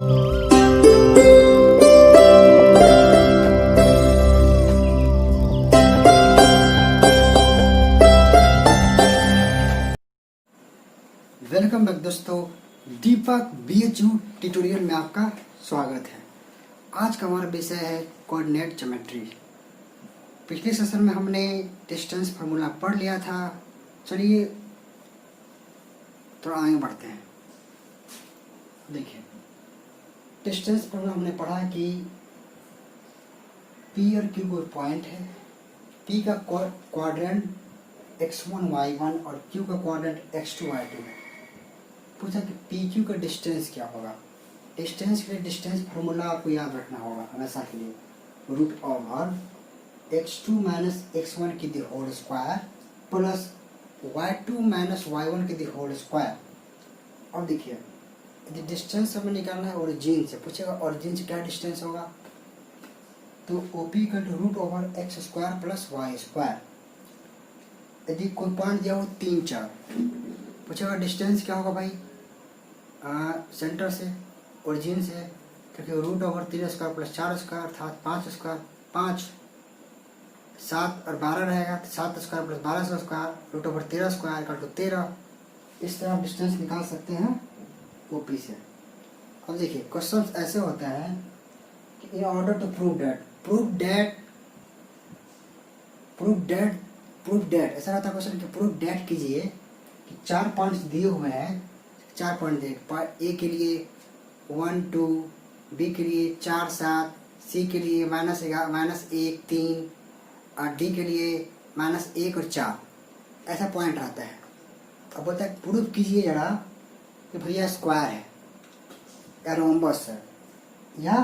Welcome back दोस्तों, दीपक BHU tutorial में आपका स्वागत है। आज का हमारा विषय है कोऑर्डिनेट ज्योमेट्री। पिछले सेशन में हमने डिस्टेंस फार्मूला पढ़ लिया था। चलिए थोड़ा आगे बढ़ते हैं। देखिए, डिस्टेंस फार्मूला हमने पढ़ा कि P और Q कोई पॉइंट है। P का क्वाड्रेंट x1 y1 और Q का क्वाड्रेंट x2 y2 है। पूछा कि PQ का डिस्टेंस क्या होगा। डिस्टेंस के लिए डिस्टेंस फार्मूला आपको याद रखना होगा हमेशा के लिए, root over x2 minus x1 की the whole square plus y2 minus y1 की दी होल स्क्वायर। अब देखिए, यदि डिस्टेंस हमें निकालना है ओरिजिन से, पूछेगा ओरिजिन से क्या डिस्टेंस होगा, तो OP का root over x square plus y square. यदि कोई पॉइंट दिया हो 3 4, पूछेगा डिस्टेंस क्या होगा भाई, सेंटर से ओरिजिन से, क्योंकि root over 3 square plus 4 square अर्थात 5 स्क्वायर, 5 7 और 12 रहेगा, 7 square plus 12 square root over 13 square का 13। इस तरह आप डिस्टेंस निकाल सकते हैं OP से। अब देखिए, क्वेश्चन ऐसे होते हैं कि in order to prove that ऐसा रहता है क्वेश्चन कि प्रूव दैट कीजिए कि 4 पॉइंट्स दिए हुए हैं, 4 पॉइंट दिए, A के लिए 1 2, B के लिए 4 7, C के लिए -1 3 और D के लिए -1 और 4, ऐसा पॉइंट रहता है। अब बोलता है प्रूव कीजिए जरा कि भैया स्क्वायर है या रोम्बस है या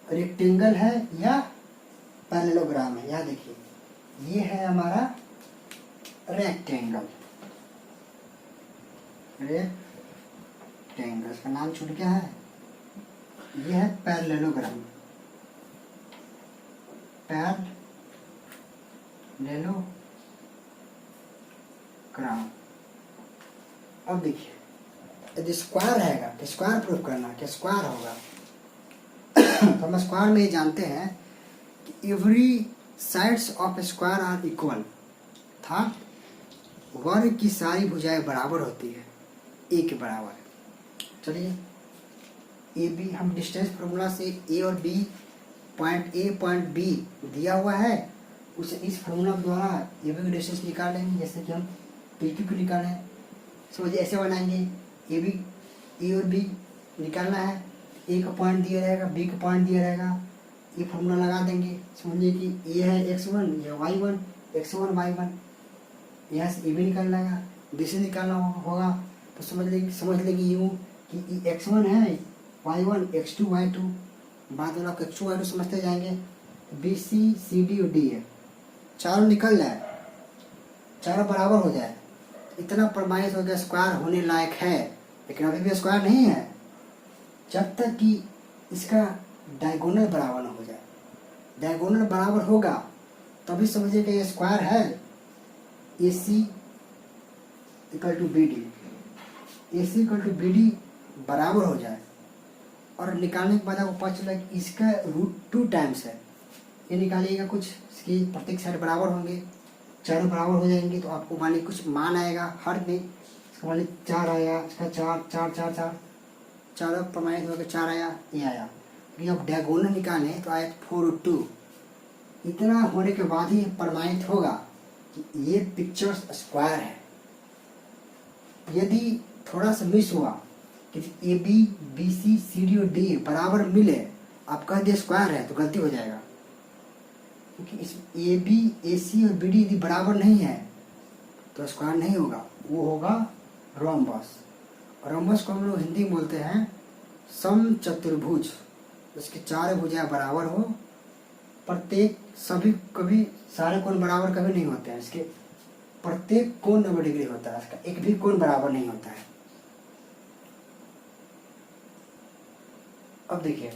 रेक्टेंगल है या पैरेललोग्राम है। या देखिए, ये है हमारा रेक्टेंगल, इसका नाम छूट गया है। ये है पैरेललोग्राम, अब देखिए, यदि स्क्वायर रहेगा तो स्क्वायर प्रूफ करना, क्या स्क्वायर होगा तो हम स्क्वायर में ये जानते हैं कि every sides of square are equal, था वर्ग की सारी भुजाएं बराबर होती है, A के बराबर। चलिए, AB हम डिस्टेंस फार्मूला से A और B, point A point B दिया हुआ है, उसे इस फार्मूला द्वारा AB की डिस्टेंस निकाल लेंगे, जैसे कि हम PQ को निकालें। समझिए, ऐसे बनाएंगे, A और B निकालना है, A का पॉइंट दिया रहेगा, B का पॉइंट दिया रहेगा, ये फार्मूला लगा देंगे। समझिए कि A है x1, या y1, x1 y1, यहाँ से AB निकालना है, B से निकालना होगा, तो समझ लेंगे यूँ कि x1 है, y1 x2 y2, बाद में आप x2 y2 समझते जाएंगे। BC CD और D है, चारों निकल जाए, चारों बराबर हो जाए, इतना प्रमाणित हो गया स्क्वायर होने लायक है। लेकिन अभी भी स्क्वायर नहीं है जब तक कि इसका डायगोनल बराबर ना हो जाए। डायगोनल बराबर होगा तभी समझिए कि ये स्क्वायर है। AC इक्वल टू BD बराबर हो जाए, और निकालने के बाद आपको पता चला कि इसका रूट 2 टाइम्स है। ये निकालिएगा, कुछ इसकी प्रत्येक साइड बराबर होंगे, चारों बराबर हो जाएंगे, तो आपको मान कुछ मान आएगा हर में। इसका मान 4 आया, इसका 4 4 4 4, चारों प्रमाणित होकर 4 आया, ये आया। लेकिन अब डायगोनल निकालें तो आया 4 और 2। इतना होने के बाद ही प्रमाणित होगा कि ये पिक्चर स्क्वायर है। यदि थोड़ा सा मिस हुआ कि AB BC CD और D बराबर मिले, आप कह दिए स्क्वायर है, तो गलती हो जाएगा, क्योंकि इस AB AC और BD यदि बराबर नहीं है तो स्क्वायर नहीं होगा, वो होगा रोम्बस। रोम्बस को हम लोग हिंदी में बोलते हैं समचतुर्भुज। इसकी 4 भुजाएं बराबर हो, प्रत्येक कभी सारे कोण बराबर कभी नहीं होते हैं, इसके प्रत्येक कोण 90 डिग्री होता है, इसका एक भी कोण बराबर नहीं होता है। अब देखिए,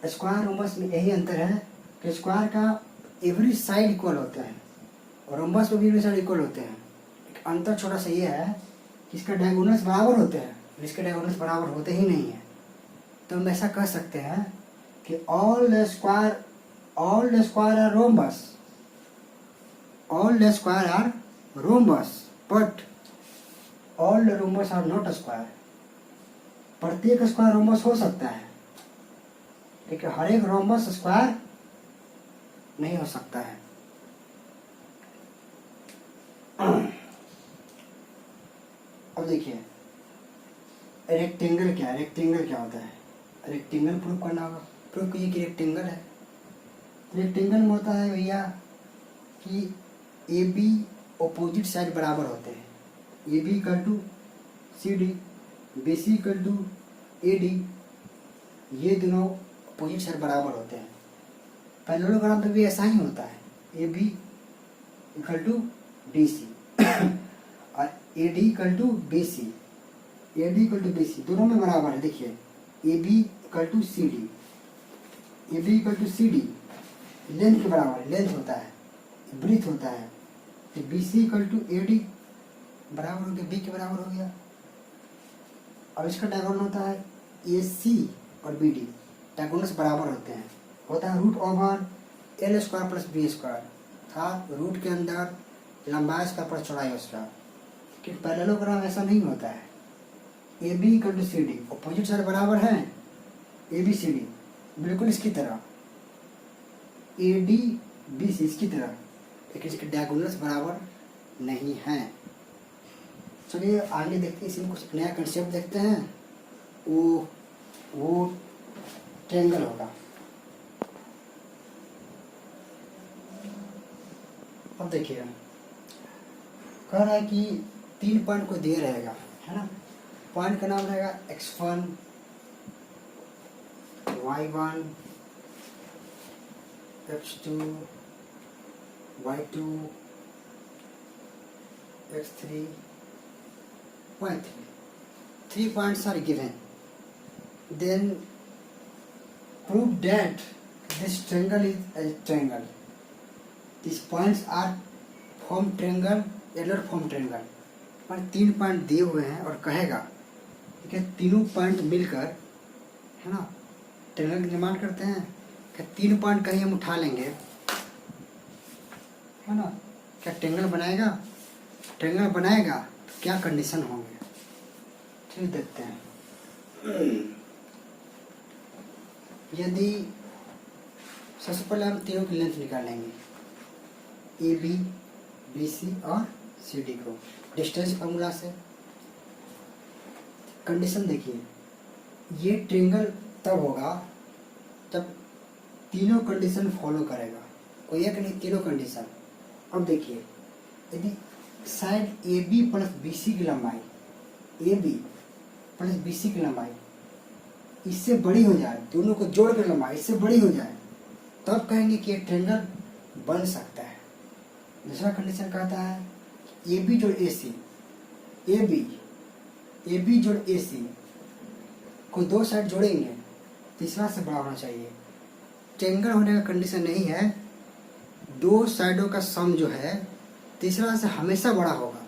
स्क्वायर रोम्बस में यही अंतर है कि स्क्वायर का एवरी साइड इक्वल होता है और रोम्बस में भी एवरी साइड इक्वल होते हैं। एक अंतर छोटा सा ये है कि इसका डायगोनल्स बराबर होते हैं इसके डायगोनल्स बराबर होते ही नहीं है। तो हम ऐसा कह सकते हैं कि all the square are rhombus, all the square are rhombus, but all the rhombus are not square। प्रत्येक स्क्वायर रोम्बस हो सकता है लेकिन हर एक रोम्बस स्क्वायर नहीं हो सकता है। अब देखिए रेक्टेंगल क्या है, रेक्टेंगल क्या होता है, रेक्टेंगल प्रूव करना होगा। प्रूव कीजिए कि रेक्टेंगल है। रेक्टेंगल में होता है भैया कि ए बी अपोजिट साइड बराबर होते हैं। A B equal to C D, B C equal to A D, ये दोनों अपोजिट साइड बराबर होते हैं। पैरेललोग्राम पे भी ऐसा ही होता है, A B equal to D C और A D equal to B C, A D equal to B C दोनों में बराबर है। देखिए A B equal to C D, A B equal to C D length के बराबर है, length होता है, ब्रीथ होता है। तो B C equal to A D बराबर हो गया, बी के बराबर हो गया। अब इसका डायगोनल होता है ए सी और बी डी, डायगोनल्स बराबर होते हैं। होता है root over L square plus B square, था रूट के अंदर लंबाई स्क्वायर प्लस चौड़ाई स्क्वायर। कि पैरेललोग्राम ऐसा नहीं होता है। A B equal to C D opposite side बराबर है, ए बी सी डी बिल्कुल इसकी तरह, ए डी बी सी इसकी तरह, लेकिन इसके डायगोनल्स बराबर नहीं हैं। चलिए आगे देखते हैं, इसमें कुछ नया कंसेप्ट देखते हैं। वो ट्रायंगल होगा। अब देखिए कह रहा है कि 3 पॉइंट को दिए रहेगा, है ना। पॉइंट का नाम रहेगा x1, y1, x2, y2, x3, y3. 3 points are given. Then prove that this triangle is a triangle. These points are form triangle, Euler form triangle. पर 3 पॉइंट दिए हुए हैं और कहेगा ठीक है, तीनों पॉइंट मिलकर, है ना, ट्रायंगल का निर्माण करते हैं। क्या 3 पॉइंट कहीं हम उठा लेंगे, है ना, क्या ट्रायंगल बनाएगा? ट्रायंगल बनाएगा तो क्या कंडीशन होंगे, चलिए देखते हैं। यदि सबसे पहले हम तीनों की लेंथ निकालेंगे, ए बी, बी सी और सी डी को डिस्टेंस फार्मूला से। कंडीशन देखिए, ये ट्रायंगल तब होगा जब तीनों कंडीशन फॉलो करेगा, कोई एक नहीं, तीनों कंडीशन। अब देखिए यदि side A B plus B C की लंबाई, A B plus B C की लंबाई इससे बड़ी हो जाए, दोनों को जोड़ कर लंबाई इससे बड़ी हो जाए, तब कहेंगे कि ये ट्रायंगल बन सकता है। दूसरा कंडीशन कहता है ए बी जोड़ ए सी, ए बी जोड़ ए सी को 2 साइड जोड़ेंगे, तीसरा से बड़ा होना चाहिए। ट्रायंगल होने का कंडीशन नहीं है, 2 साइडों का सम जो है तीसरा से हमेशा बड़ा होगा,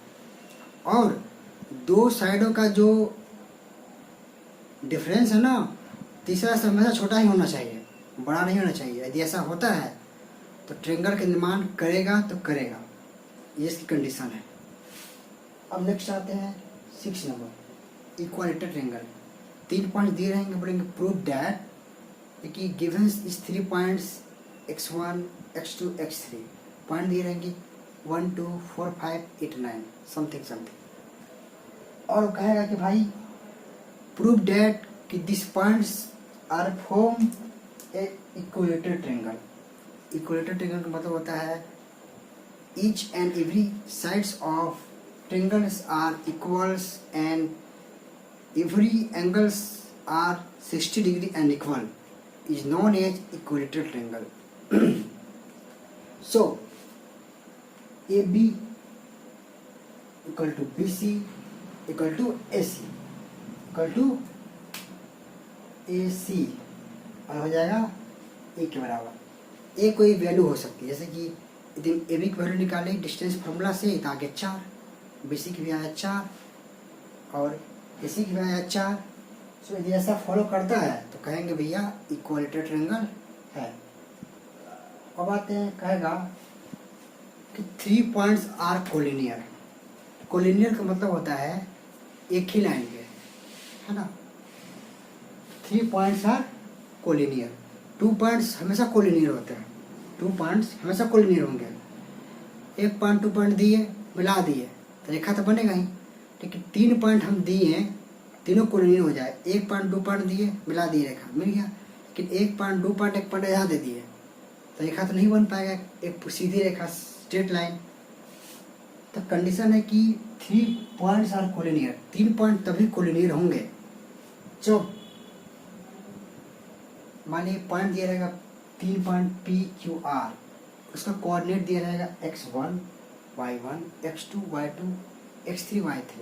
और 2 साइडों का जो डिफरेंस है ना, तीसरा से हमेशा छोटा ही होना चाहिए, बड़ा नहीं होना चाहिए। यदि ऐसा होता है तो ट्रायंगल का निर्माण करेगा तो करेगा, ये इसकी कंडीशन है। अब नेक्स्ट आते हैं 6 नंबर, इक्वालेटर ट्रायंगल। 3 पॉइंट दिए रहेंगे, बोलेंगे प्रूव दैट कि गिवन इस 3 points x1, x2, x3 point दिए रहेंगे 1, 2, 4, 5, 8, 9 समथिंग, और कहेगा कि भाई प्रूव दैट कि this points are form a equilateral triangle. Equilateral triangle का मतलब होता है each and every sides of triangles are equals and every angles are 60 degree and equal is known as equilateral triangle. So AB equal to BC equal to AC equal to AC और हो जाएगा ए के बराबर। ए कोई value हो सकती है, जैसे कि यदि ए बी की वैल्यू निकालें डिस्टेंस फार्मूला से तो आगे 4, बी सी की भी आया 4 और इसी की वजह अच्छा, तो यदि ऐसा फॉलो करता है तो कहेंगे भैया इक्वलिटर ट्रायंगल है। अब आते हैं, कहेगा कि 3 पॉइंट्स आर कोलिनियर। कोलिनियर का मतलब होता है एक ही लाइन के, है ना। 3 पॉइंट्स आर कोलिनियर, 2 पॉइंट्स हमेशा कोलिनियर होते हैं, 2 पॉइंट्स हमेशा कोलिनियर होंगे। एक पॉइंट 2 पॉइंट दिए, मिला दिए तो रेखा तो बनेगा ही, लेकिन 3 पॉइंट हम दिए हैं, तीनों कोलिनियर हो जाए। 1 पॉइंट 2 पॉइंट दिए, मिला दिए, रेखा मिल गया। लेकिन 1 पॉइंट 2 पॉइंट 1 पॉइंट यहाँ दे दिए तो रेखा तो नहीं बन पाएगा, एक सीधी रेखा, स्ट्रेट लाइन। तो कंडीशन है कि 3 पॉइंट्स आर कोलिनियर, 3 पॉइंट तभी कोलिनियर होंगे जब मान लीजिए पॉइंट दिया रहेगा 3 पॉइंट पी क्यू आर, उसका कोऑर्डिनेट दिया रहेगा x1 y1 x2 y2 x3 y3,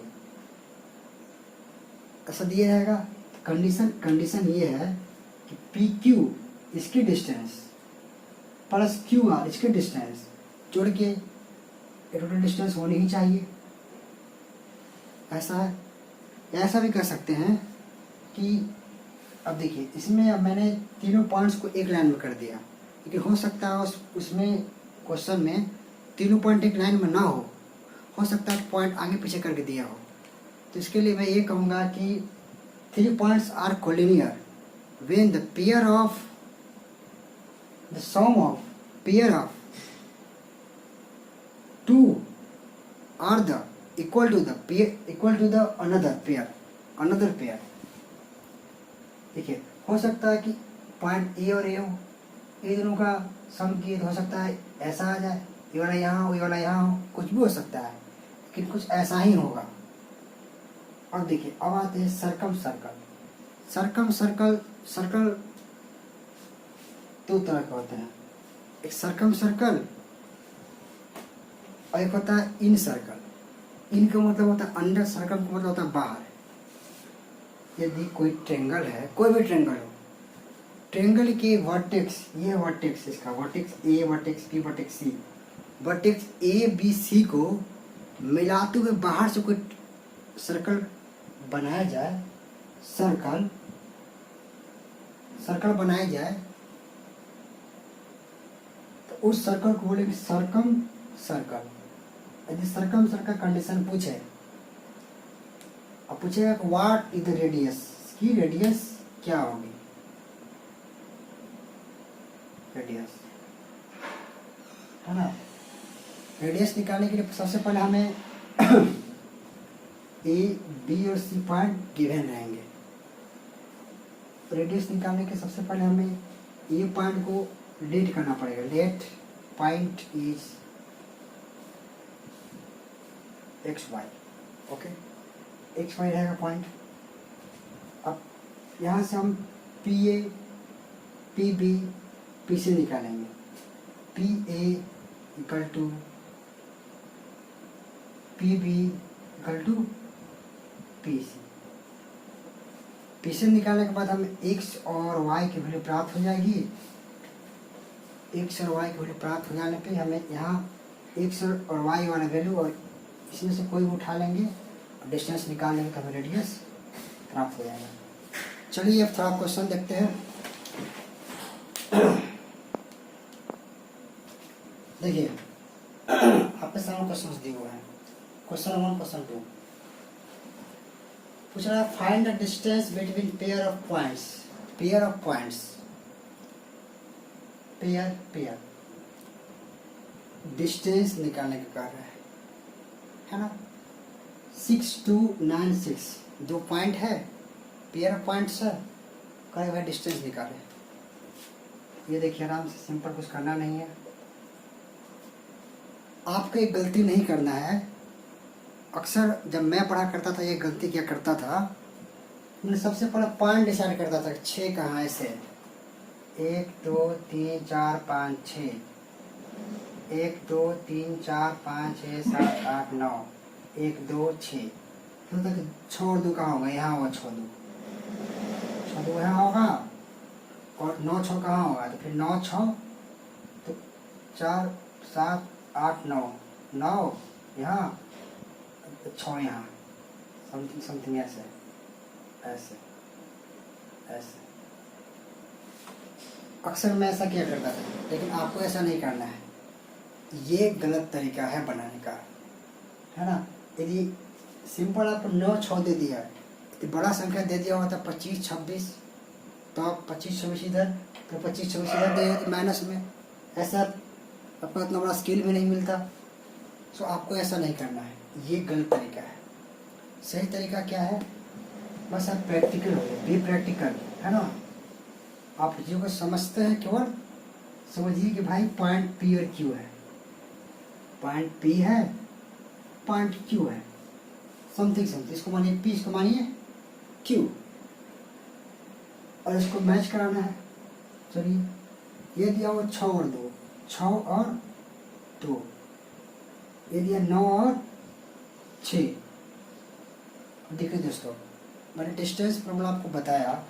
ऐसा दिया रहेगा। कंडीशन ये है कि पी क्यू इसकी डिस्टेंस प्लस क्यू आर इसकी डिस्टेंस जोड़ के टोटल डिस्टेंस होनी ही चाहिए। ऐसा है, ऐसा भी कर सकते हैं कि अब देखिए इसमें अब मैंने तीनों पॉइंट्स को एक लाइन में कर दिया, लेकिन हो सकता है उसमें क्वेश्चन में तीनों पॉइंट एक लाइन में ना हो सकता है पॉइंट आगे पीछे करके दिया हो। तो इसके लिए मैं ये कहूँगा कि 3 points are collinear when the pair of the sum of pair of 2 are the equal to the another pair. देखिए हो सकता है कि पॉइंट ए और ए हो, ए दोनों का सम किए तो हो सकता है ऐसा आ जाए, ये वाला यहाँ हो, ये वाला यहाँ हो, कुछ भी हो सकता है, लेकिन कुछ ऐसा ही होगा। अब देखिए अब आते हैं सर्कल 2 तरह के होते हैं, एक सर्कल और एक होता है इन सर्कल। इन का मतलब होता है अंदर, सर्कल का मतलब होता है बाहर। यदि कोई ट्रायंगल है, कोई भी ट्रायंगल हो, ट्रायंगल के वर्टेक्स, ये वर्टेक्स, इसका vertex A, vertex B, vertex C, vertex A B C को मिलाते हुए बाहर से कोई सर्कल बनाया जाए, सर्कल बनाया जाए तो उस सर्कल को बोलेंगे सर्कम सर्कल। यदि सर्कम सर्कल कंडीशन पूछे, अब पूछेगा व्हाट इज द रेडियस, की रेडियस क्या होगी, रेडियस, है ना। रेडियस निकालने के लिए सबसे पहले हमें ए बी और सी पॉइंट गिवन रहेंगे। रेडियस निकालने के सबसे पहले हमें ए पॉइंट को लेट करना पड़ेगा, let point is X Y, okay, X Y रहेगा पॉइंट। अब यहाँ से हम P A, P B, P C निकालेंगे। P A equal to P B equal to P C. P C निकालने के बाद हमें एक्स और वाई की वैल्यू प्राप्त हो जाएगी। एक्स और वाई की वैल्यू प्राप्त हो जाने पे हमें यहाँ एक्स और वाई वाला वैल्यू और इसमें से कोई उठा लेंगे और डिस्टेंस निकाल लेंगे तो हमें रेडियस प्राप्त हो जाएगा। चलिए अब थोड़ा क्वेश्चन देखते हैं। देखिए आपके सामने क्वेश्चन दिए हुए हैं, क्वेश्चन 1, क्वेश्चन 2 पूछ रहा है find the distance between pair of points, pair distance निकालने का कार्य है ना। 6 2 9 6 दो पॉइंट है, पेयर ऑफ पॉइंट्स है, कहे भाई डिस्टेंस निकाले। ये देखिए आराम से, सिंपल, कुछ करना नहीं है। आपको एक गलती नहीं करना है। अक्सर जब मैं पढ़ा करता था ये गलती क्या करता था, मैं सबसे पहले पॉइंट डिसाइड करता था 6 कहाँ ऐसे 1 2 3 4 5 6, 1 2 3 4 5 6 7 8 9, 1 2 6, तो तक छोड़ दो कहाँ होगा, यहाँ होगा, छोड़ दो यहाँ होगा, और 9 6 कहाँ होगा, तो फिर 9 6 तो 4 7 8 9, 9 यहाँ 6 यहाँ, समथिंग ऐसे। ऐसे ऐसे। अक्सर मैं ऐसा किया करता था, लेकिन आपको ऐसा नहीं करना है। ये गलत तरीका है बनाने का, है ना। यदि सिंपल आपको 9 6 दे दिया है, तो बड़ा संख्या दे दिया होता 25 26, तो आप 25 26 इधर, तो 25 26 इधर दे देते माइनस में। ऐसा आपको इतना बड़ा स्केल भी नहीं मिलता। सो आपको ऐसा नहीं करना है, ये गलत तरीका है। सही तरीका क्या है, बस आप प्रैक्टिकल हो, बी प्रैक्टिकल, है ना। आप चीज़ों को समझते हैं, केवल समझिए कि भाई पॉइंट पी और क्यू है, पॉइंट पी है, पॉइंट क्यू है, समथिंग समथिंग। इसको मानिए पी, इसको मानिए क्यू, और इसको मैच कराना है। चलिए, ये दिया हुआ 6 और 2, 6 और 2, ये दिया 9 और 6। देखिए दोस्तों, मैंने डिस्टेंस फार्मूला आपको बताया।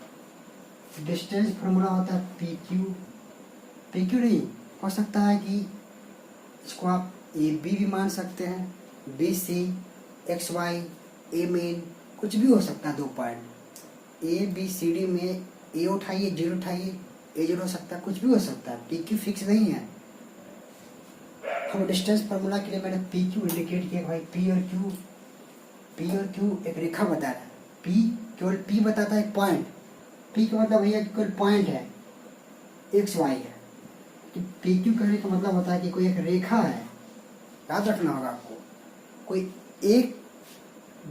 डिस्टेंस फार्मूला होता है पी क्यू नहीं हो सकता है कि इसको आप ए बी भी मान सकते हैं, B C, X Y, A M N, कुछ भी हो सकता है। 2 point A B C D में ए उठाइए, जीरो उठाइए, ए जीरो हो सकता है, कुछ भी हो सकता है। पी क्यू फिक्स नहीं है। हम डिस्टेंस फार्मूला के लिए मैंने पी क्यू इंडिकेट किया। भाई पी और क्यू एक रेखा बता रहा है। पी केवल पी बताता है पॉइंट, पी का मतलब भैया केवल पॉइंट है, एक्स वाई है। कि पी क्यू कहने का मतलब होता है कि कोई एक रेखा है। याद रखना होगा आपको, कोई एक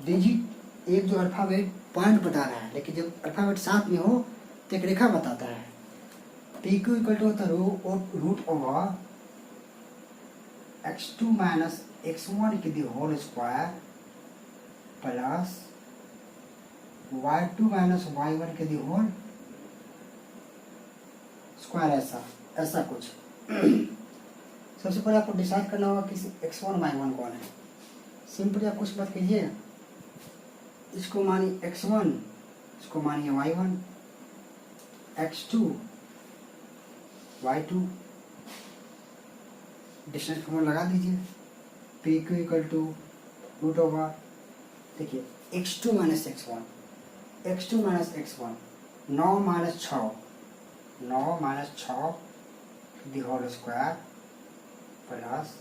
डिजिट, एक जो अल्फाबेट पॉइंट बता रहा है, लेकिन जब अल्फाबेट साथ में हो तो एक रेखा बताता है। पी क्यू इक्वल टू होता है root over x2 minus x1 की whole square plus y2 minus y1 की होल स्क्वायर। ऐसा कुछ। सबसे पहले आपको डिसाइड करना होगा कि x1 y1 कौन है। सिंपली आप कुछ मत कीजिए, इसको मानिए x1, इसको मानिए y1, x2 y2, distance formula लगा दीजिए। P Q equal to root over, देखिए x2 minus x1, x2 minus x1, 9 minus 6, 9 minus 6 the whole square plus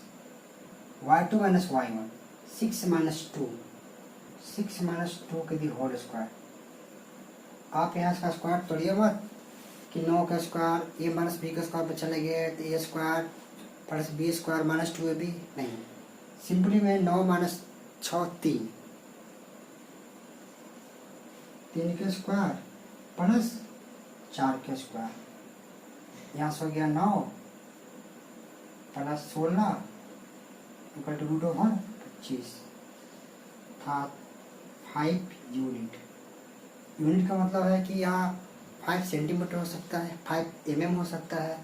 y2 minus y1, 6 minus 2, 6 minus 2 की दी होल स्क्वायर। आप यहाँ इसका square तोड़िए मत कि 9 का स्क्वायर ए माइनस बी का square पर चले गए तो A square plus B square minus 2ab, नहीं। सिंपली में 9 माइनस 6 3, 3 के स्क्वायर प्लस 4 के स्क्वायर। यहाँ से हो गया 9 plus 16 equal to root over 25 था 5 यूनिट। यूनिट का मतलब है कि यहाँ 5 सेंटीमीटर हो सकता है, 5 mm हो सकता है,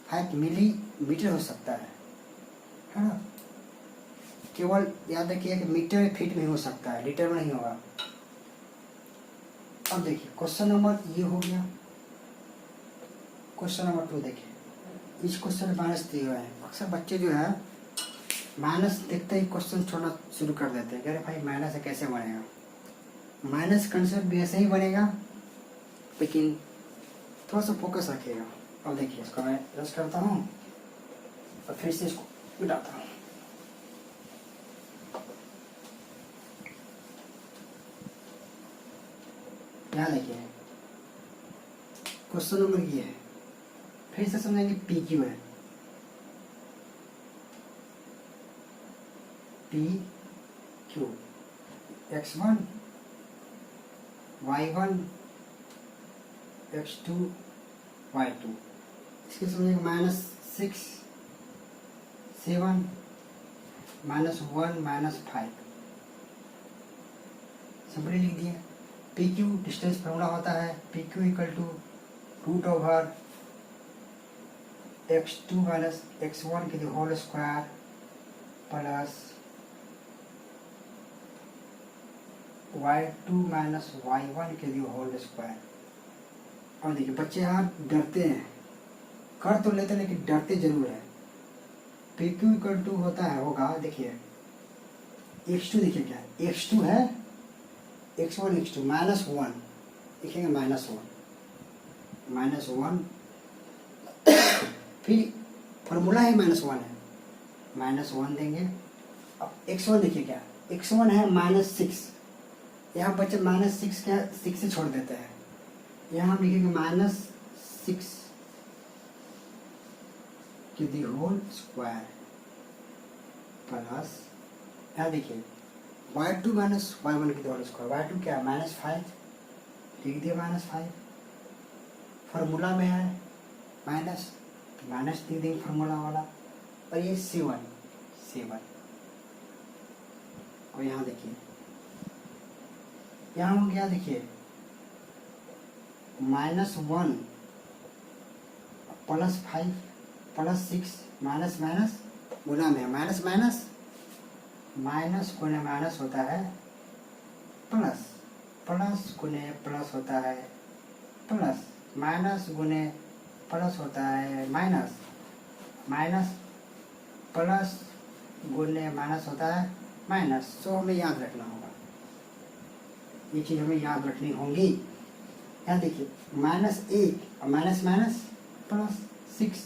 5 मिलीमीटर हो सकता है ना। केवल याद रखिए कि मीटर फीट में हो सकता है, लीटर में नहीं होगा। अब देखिए क्वेश्चन नंबर ये हो गया। क्वेश्चन नंबर 2 देखिए, इस क्वेश्चन में माइनस दिए हुए हैं। अक्सर बच्चे जो है माइनस देखते ही क्वेश्चन छोड़ना शुरू कर देते हैं, कह रहे भाई माइनस है कैसे बनेगा। माइनस कंसेप्ट भी ऐसे ही बनेगा, लेकिन थोड़ा सा फोकस रखिएगा। अब देखिए इसको मैं रस करता हूँ और फिर से इसको मिटाता हूँ। यहाँ देखिए क्वेश्चन नंबर ये है, फिर से समझेंगे पी क्यू है। P Q x1 y1 x2 y2, इसके समझेंगे माइनस 6 7 माइनस 1 माइनस 5। सिंपली लिख दिए। पी क्यू डिस्टेंस फार्मूला होता है P Q equal to root over x2 minus x1 की whole square plus y2 minus y1 के लिए होल स्क्वायर। और देखिए बच्चे यहाँ डरते हैं, कर तो लेते हैं लेकिन डरते जरूर है। पी क्यू इक्वल टू होता है होगा, देखिए x2, देखिए क्या है x2 है, x1 x2 माइनस 1 लिखेंगे -1 फिर फॉर्मूला ही -1 है, -1 देंगे। अब x1 देखिए क्या, x1 है -6, यहाँ बच्चे -6 क्या 6 से छोड़ देते हैं, यहाँ हम लिखेंगे -6 की दी होल स्क्वायर प्लस, यहाँ देखिए y2 माइनस y1 की दी होल स्क्वायर, y2 क्या -5 लिख दिया -5, फार्मूला में है माइनस लिख देंगे फार्मूला वाला, और ये 7 और यहाँ देखिए, यहाँ हो गया देखिए -1 +5 +6 माइनस माइनस गुना में माइनस गुने माइनस होता है प्लस, प्लस गुने प्लस होता है प्लस, माइनस गुने प्लस होता है माइनस, माइनस प्लस गुने माइनस होता है माइनस। सो हमें याद रखना होगा, ये चीज़ हमें याद रखनी होगी। यहाँ देखिए -1 और माइनस +6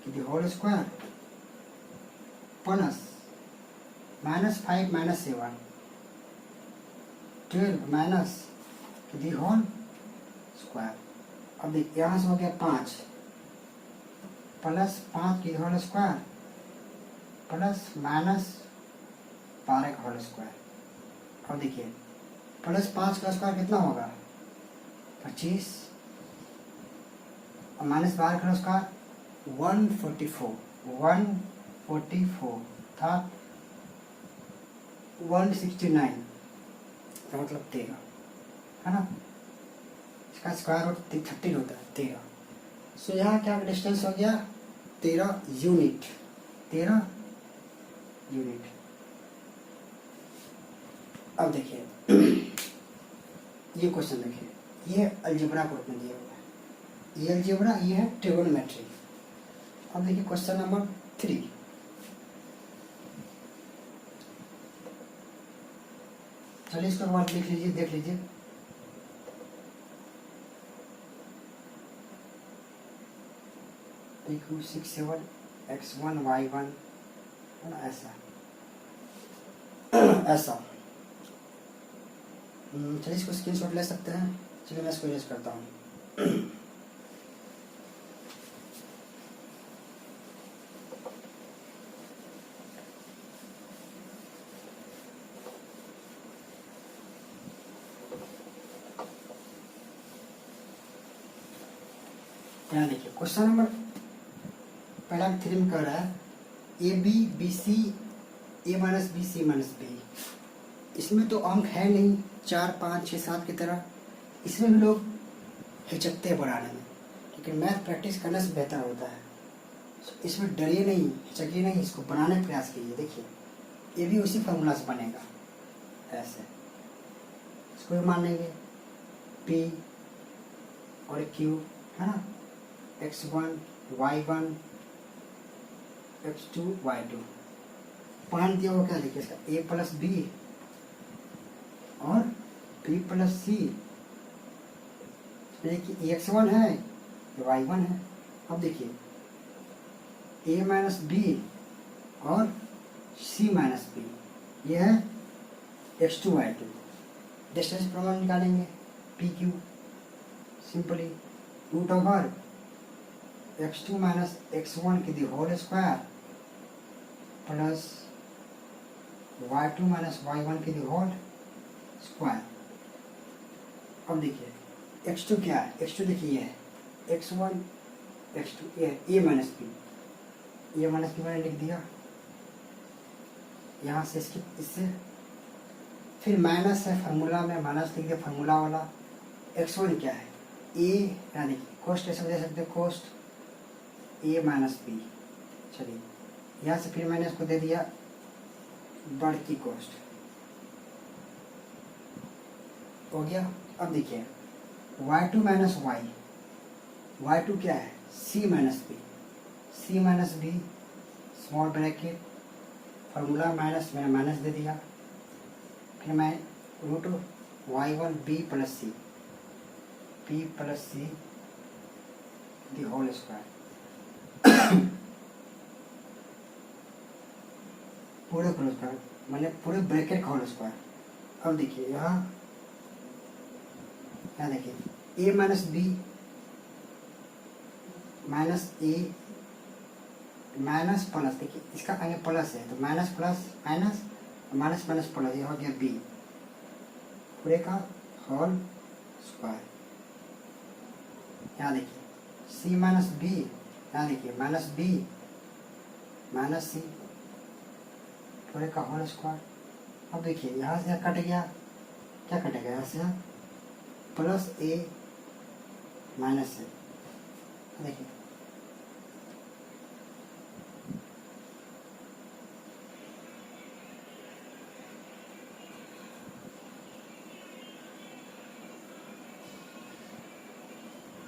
की the whole square plus -5 -7 12 minus की दी होल स्क्वायर। अब देखिए यहाँ से हो गया 5 प्लस 5 की होल स्क्वायर प्लस -12 का होल स्क्वायर। अब देखिए +5 का स्क्वायर कितना होगा 25 और -12 का स्क्वायर 144 था 169 का मतलब 13 है ना, इसका स्क्वायर रूट 13 होता है 13। सो यहाँ क्या डिस्टेंस हो गया 13 यूनिट। अब देखिए ये क्वेश्चन देखिए, ये अलजेब्रा ग्रुप में दिया हुआ है, ये अलजेब्रा, ये है ट्रिगोनोमेट्री। अब देखिए क्वेश्चन नंबर 3, चलिए इसको वर्ड लिख लीजिए, देख लीजिए। इक्वल 6 7 x1 y1 है ना, ऐसा चलिए इसको स्क्रीनशॉट ले सकते हैं। चलिए मैं इसको यूज करता हूँ। यहाँ देखिए क्वेश्चन नंबर पहला 3 में कह रहा है A B B C A minus B C minus B. इसमें तो अंक है नहीं 4 5 6 7 की तरह, इसमें भी लोग हिचकते हैं बनाने में, लेकिन मैथ प्रैक्टिस करने से बेहतर होता है। इसमें डरिए नहीं, हिचकिए नहीं, इसको बनाने का प्रयास कीजिए। देखिए ये भी उसी फार्मूला से बनेगा, ऐसे इसको भी मान लेंगे P और Q है ना, x1 y1 x2 y2। Point दिया हुआ क्या देखिए इसका a प्लस बी और b प्लस सी। देखिए x1 है y1 है। अब देखिए a माइनस बी और c माइनस बी, ये है x2 y2। डिस्टेंस प्रमाण निकालेंगे PQ, simply root over x2 minus x1 की the whole square plus y2 minus y1 की दी होल स्क्वायर। अब देखिए x2 क्या है, x2 देखिए ये है x1 x2 ये a माइनस बी, ये माइनस बी मैंने लिख दिया यहाँ से, इससे फिर माइनस है फार्मूला में, माइनस लिख दिया फार्मूला वाला। x1 क्या है a, यहाँ देखिए कोस्ट ऐसे दे सकते कोस्ट a माइनस बी। चलिए यहाँ से फिर मैंने इसको दे दिया बढ़ती कोस्ट, हो गया। अब देखिए y2 माइनस y, y2 क्या है c minus B small bracket formula minus, मैंने माइनस दे दिया, फिर मैं root y1 b plus C p plus C the whole square. पूरे होल स्क्वायर मैंने पूरे ब्रैकेट का होल स्क्वायर। अब देखिए यहाँ देखिए a minus B minus A minus plus, देखिए इसका आगे प्लस है तो minus plus minus minus minus plus, ये हो गया बी पूरे का होल स्क्वायर। यहाँ देखिए सी माइनस बी, यहाँ देखिए माइनस बी माइनस सी पूरे का होल स्क्वायर। अब देखिए यहाँ से कट गया, क्या कटेगा यहाँ से प्लस ए माइनस ए। देखिए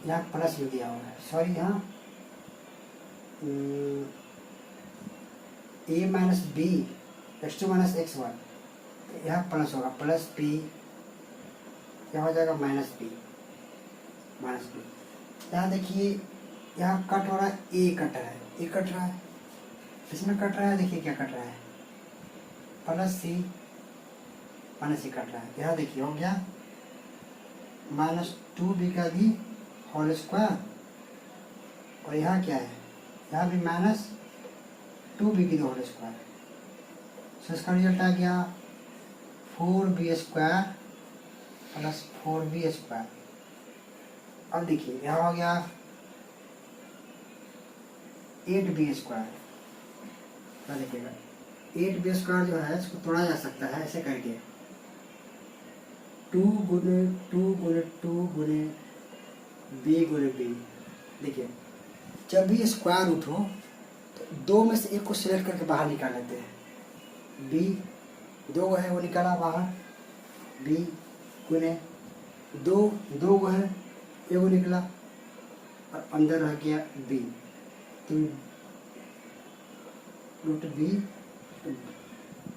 यहाँ प्लस भी दिया हुआ है, सॉरी यहाँ A minus B X two minus X one, यहाँ प्लस होगा प्लस पी, यहाँ हो जाएगा माइनस पी माइनस पी। यहाँ देखिए यहाँ कट हो रहा है, ए कट रहा है, ए कट रहा है, इसमें कट रहा है, देखिए क्या कट रहा है प्लस सी माइनस सी कट रहा है। यहाँ देखिए हो गया माइनस टू बी का दी होल स्क्वायर, और यहाँ क्या है, यहाँ भी माइनस टू बी की दी होल स्क्वायर। सो इसका रिजल्ट आ गया 4b square plus 4b square. अब देखिए यहाँ हो गया 8b स्क्वायर। क्या देखिएगा 8b स्क्वायर जो है इसको तोड़ा जा सकता है ऐसे करके 2 गुने 2 गुने 2 गुने b गुने b। देखिए जब भी स्क्वायर रूट हो तो दो में से एक को सिलेक्ट करके बाहर निकाल लेते हैं। b दो है वो निकाला बाहर, b गुने दो गो है एगो निकला और अंदर रह गया b, तो root b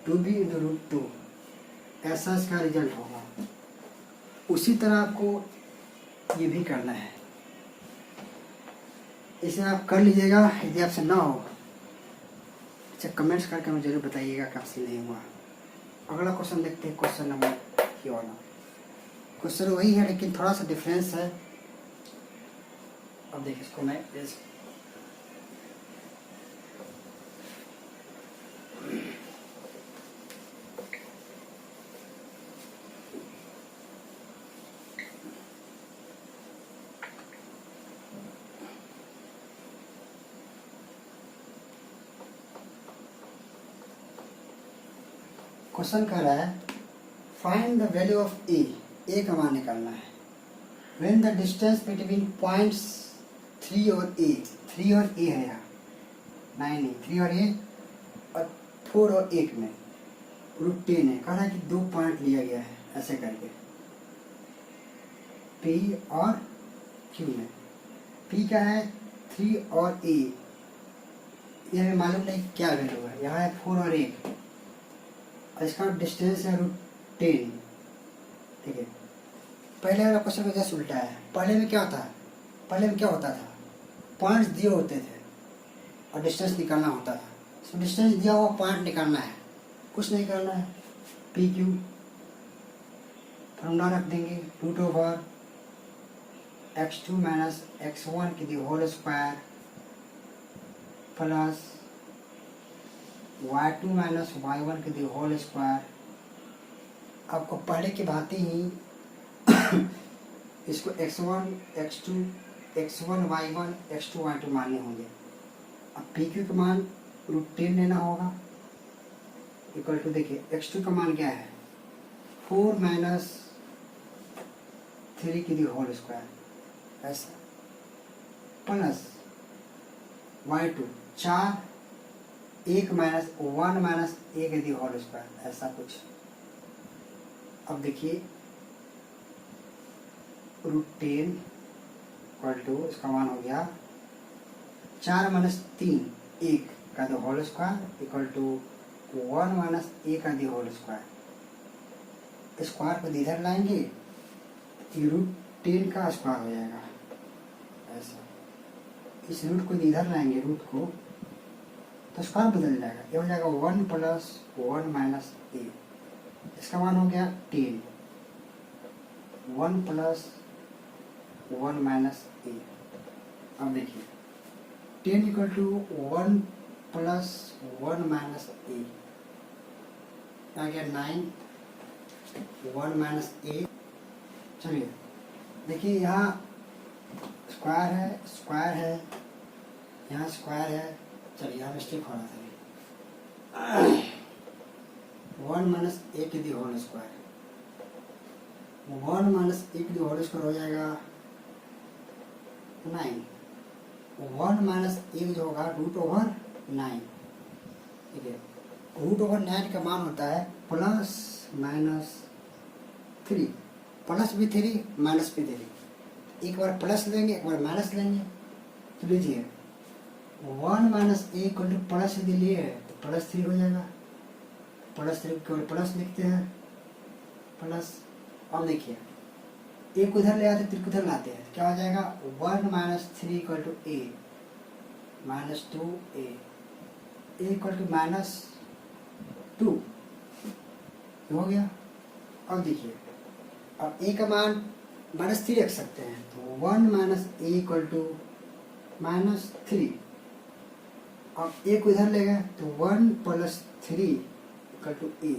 2b into root 2, ऐसा इसका रिजल्ट होगा। उसी तरह आपको ये भी करना है, इसे आप कर लीजिएगा। यदि आपसे ना हो अच्छा कमेंट्स करके मुझे जरूर बताइएगा कि आपसे नहीं हुआ। अगला क्वेश्चन देखते हैं, क्वेश्चन नंबर ये वाला। क्वेश्चन वही है लेकिन थोड़ा सा डिफरेंस है। अब देखिए इसको मैं क्वेश्चन कह रहा है फाइंड द वैल्यू ऑफ ए का मान निकालना है when the distance between points 3 और ए, 3 और ए है यहाँ, 9 नहीं 3 और ए और 4 और 1 में रूट 10 है। कह रहा है कि 2 पॉइंट लिया गया है ऐसे करके पी और क्यू में। पी का है 3 और ए, ये हमें मालूम नहीं क्या वैल्यू है। यहाँ है 4 और 1 और इसका डिस्टेंस है रूट 10। ठीक है, पहले वाला क्वेश्चन में जैसे उल्टा है। पहले में क्या होता था पॉइंट्स दिए होते थे और डिस्टेंस निकालना होता था। इसमें डिस्टेंस दिया हुआ पॉइंट निकालना है, कुछ नहीं करना है। पी क्यू फॉर्मूला रख देंगे root over x2 minus x1 की the whole square plus y2 minus y1 की दी होल स्क्वायर। आपको पहले की भांति ही इसको x1 x2 x1 y1 x2 y2 मानने होंगे। अब पी क्यू का मान रूट 10 लेना होगा इक्वल टू, देखिए x2 का मान क्या है 4 माइनस 3 की दी होल स्क्वायर ऐसा प्लस y2 4 1 माइनस 1 माइनस 1 की दी होल स्क्वायर ऐसा कुछ। अब देखिए रूट 10 इक्वल टू इसका मान हो गया 4 माइनस 3 1 का the whole square equal to 1 minus 1 का दी होल स्क्वायर। स्क्वायर को इधर लाएंगे रूट 10 का स्क्वायर हो जाएगा ऐसा। इस रूट को इधर लाएंगे रूट को तो स्क्वायर बदल जाएगा, ये हो जाएगा 1 प्लस 1 माइनस ए। इसका मान हो गया 10, 1 प्लस 1 माइनस ए। अब देखिए 10 इक्वल टू 1 प्लस 1 माइनस ए आ गया 9, 1 माइनस ए। चलिए देखिए यहाँ स्क्वायर है, स्क्वायर है, यहाँ स्क्वायर है। चलिए यहाँ मिस्टेक हो रहा था। 1 माइनस ए की दी होल स्क्वायर, 1 माइनस ए की दी होल स्क्वायर हो जाएगा 9। 1 माइनस ए जो होगा रूट ओवर 9, ठीक है। रूट ओवर 9 का मान होता है प्लस माइनस 3, प्लस भी 3 माइनस भी 3। एक बार प्लस लेंगे एक बार माइनस लेंगे, तो लीजिए 1 minus A equal two plus यदि लिए तो प्लस 3 हो जाएगा, प्लस 3 केवल प्लस लिखते हैं प्लस। अब देखिए एक उधर ले आते 3 उधर लाते हैं, क्या हो जाएगा 1 minus 3 equal to A minus 2 A equal to minus 2 हो गया। अब देखिए अब ए का मान माइनस 3 रख सकते हैं, तो 1 minus A equal to minus 3। अब ए को इधर ले गए तो 1 प्लस 3 इक्वल टू ए,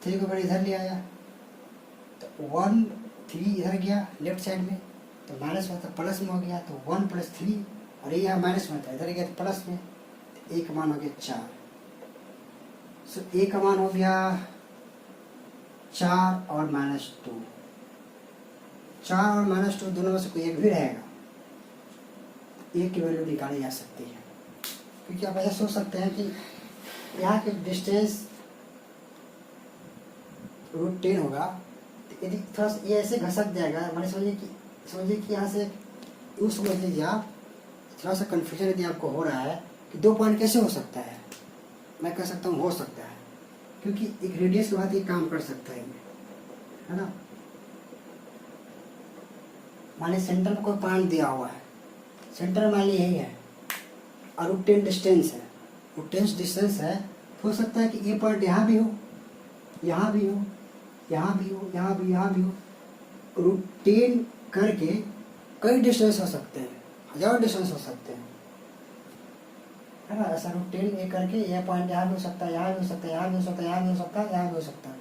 3 को इधर ले आया तो 1 3 इधर गया लेफ्ट साइड में तो माइनस में था प्लस में हो गया, तो 1 प्लस 3 और ये यहाँ माइनस में था इधर गया तो प्लस में, तो ए का मान हो गया 4। सो ए का मान हो गया 4 और माइनस 2। 4 और माइनस 2 दोनों में से कोई एक भी रहेगा, ए की वैल्यू निकाली जा सकती है। क्योंकि आप ऐसा सोच सकते हैं कि यहाँ के डिस्टेंस रूट 10 होगा, तो यदि थोड़ा सा ये ऐसे घसक जाएगा, मैंने समझिए कि यहाँ से यूँ समझ लीजिए आप, थोड़ा सा कन्फ्यूजन यदि आपको हो रहा है कि 2 पॉइंट कैसे हो सकता है, मैं कह सकता हूँ हो सकता है, क्योंकि एक रेडियस के बाद ये काम कर सकता है ना। मान लीजिए सेंटर में कोई पॉइंट दिया हुआ है, सेंटर मान लीजिए यही है और रूट 10 डिस्टेंस है, रूट 10 डिस्टेंस है, हो सकता है कि ये पॉइंट यहाँ भी हो, यहाँ भी हो, यहाँ भी हो, यहाँ भी, यहाँ भी हो। रूट 10 करके कई डिस्टेंस हो सकते हैं, हजारों डिस्टेंस हो सकते हैं, है ना। ऐसा रूट 10 ए करके यह पॉइंट यहाँ भी हो सकता है, यहाँ भी हो सकता है, यहाँ भी हो सकता है, यहाँ भी हो सकता है, यहाँ भी हो सकता है।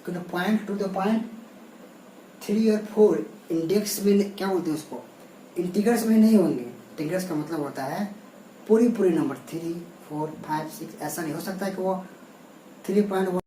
लेकिन पॉइंट टू द पॉइंट 3 और 4 इंडेक्स में क्या बोलते हैं उसको, इंटीग्रल्स में नहीं होंगे। इंटीग्रल्स का मतलब होता है पूरी नंबर 3 4 5 6, ऐसा नहीं हो सकता है कि वो 3.1